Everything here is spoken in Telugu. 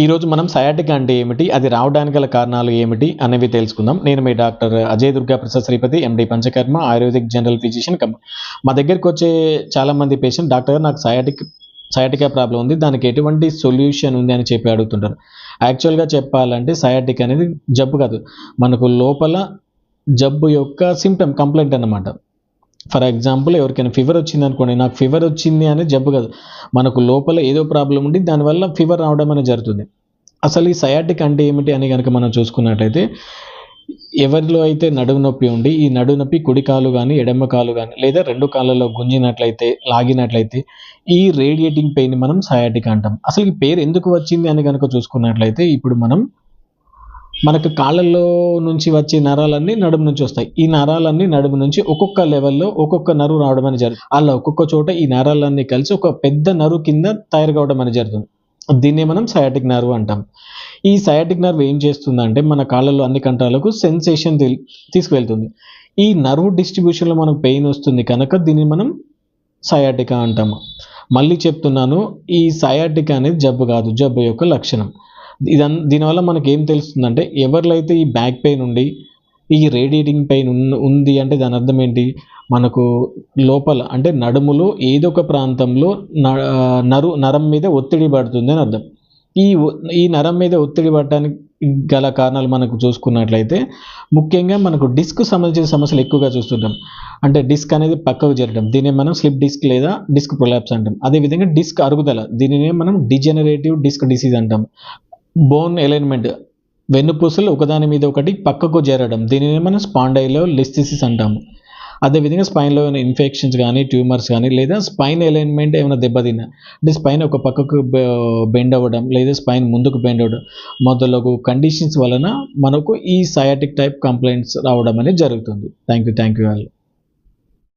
ఈరోజు మనం సయాటికా అంటే ఏమిటి, అది రావడానికి గల కారణాలు ఏమిటి అనేవి తెలుసుకుందాం. నేను మీ డాక్టర్ అజయ్ దుర్గా ప్రసాద్ శ్రీపతి, ఎండి పంచకర్మ, ఆయుర్వేదిక్ జనరల్ ఫిజిషియన్. మా దగ్గరికి వచ్చే చాలామంది పేషెంట్, డాక్టర్ గారు నాకు సయాటికా ప్రాబ్లం ఉంది, దానికి ఎటువంటి సొల్యూషన్ ఉంది అని చెప్పి అడుగుతుంటారు. యాక్చువల్గా చెప్పాలంటే సయాటికా అనేది జబ్బు కాదు, మనకు లోపల జబ్బు యొక్క సిమ్టమ్, కంప్లైంట్ అన్నమాట. ఫర్ ఎగ్జాంపుల్, ఎవరికైనా ఫీవర్ వచ్చింది అనుకోండి, నాకు ఫీవర్ వచ్చింది అనేది జబ్బు కాదు, మనకు లోపల ఏదో ప్రాబ్లం ఉండి దానివల్ల ఫీవర్ రావడం అనేది జరుగుతుంది. అసలు ఈ సయాటిక్ అంటే ఏమిటి అని కనుక మనం చూసుకున్నట్లయితే, ఎవరిలో అయితే నడుము నొప్పి ఉండి, ఈ నడుము నొప్పి కుడి కాలు కానీ ఎడమ కాలు కానీ లేదా రెండు కాళ్ళలో గుంజినట్లయితే, లాగినట్లయితే ఈ రేడియేటింగ్ పెయిన్ మనం సయాటిక్ అంటాం. అసలు ఈ పేరు ఎందుకు వచ్చింది అని కనుక చూసుకున్నట్లయితే, ఇప్పుడు మనకు కాళ్ళల్లో నుంచి వచ్చే నరాలన్నీ నడుము నుంచి వస్తాయి. ఈ నరాలన్నీ నడుము నుంచి ఒక్కొక్క లెవెల్‌లో ఒక్కొక్క నరువు రావడం అనేది జరుగుతుంది. అలా ఒక్కొక్క చోట ఈ నరాలన్నీ కలిసి ఒక పెద్ద నరువు కింద తయారు కావడం అనేది జరుగుతుంది. దీన్నే మనం సయాటిక్ నర్వ్ అంటాం. ఈ సయాటిక్ నర్వ్ ఏం చేస్తుందంటే, మన కాళ్ళలో అన్ని కండరాలకు సెన్సేషన్ తీసుకువెళ్తుంది. ఈ నర్వ్ డిస్ట్రిబ్యూషన్‌లో మనకు పెయిన్ వస్తుంది కనుక దీన్ని మనం సయాటికా అంటాము. మళ్ళీ చెప్తున్నాను, ఈ సయాటికా అనేది జబ్బు కాదు, జబ్బు యొక్క లక్షణం. దీనివల్ల మనకేం తెలుస్తుందంటే, ఎవరిలో అయితే ఈ బ్యాక్ పెయిన్ ఉండి, ఈ రేడియేటింగ్ పెయిన్ ఉంది అంటే దాని అర్థం ఏంటి? మనకు లోపల అంటే నడుములో ఏదో ఒక ప్రాంతంలో నరం మీద ఒత్తిడి పడుతుంది అని అర్థం. ఈ నరం మీద ఒత్తిడి పడటానికి గల కారణాలు మనకు చూసుకున్నట్లయితే, ముఖ్యంగా మనకు డిస్క్ సంబంధించిన సమస్యలు ఎక్కువగా చూస్తుంటాం. అంటే డిస్క్ అనేది పక్కకు జరగడం, దీన్నే మనం స్లిప్ డిస్క్ లేదా డిస్క్ ప్రొలాప్స్ అంటాం. అదేవిధంగా డిస్క్ అరుగుదల, దీనినే మనం డిజనరేటివ్ డిస్క్ డిసీజ్ అంటాం. బోన్ అలైన్మెంట్, వెన్నుపూసలు ఒకదాని మీద ఒకటి పక్కకు జరగడం, దీనిని మనం స్పాండైలోలిస్థెసిస్ అంటాము. అదేవిధంగా స్పైన్‌లో ఏమైనా ఇన్ఫెక్షన్స్ కానీ, ట్యూమర్స్ కానీ, లేదా స్పైన్ అలైన్మెంట్ ఏమైనా దెబ్బతిన్నా, అంటే స్పైన్ ఒక పక్కకు బెండ్ అవ్వడం, లేదా స్పైన్ ముందుకు బెండ్ అవ్వడం మొదలగు కండిషన్స్ వలన మనకు ఈ సయాటిక్ టైప్ కంప్లైంట్స్ రావడం అనేది జరుగుతుంది. Thank you all.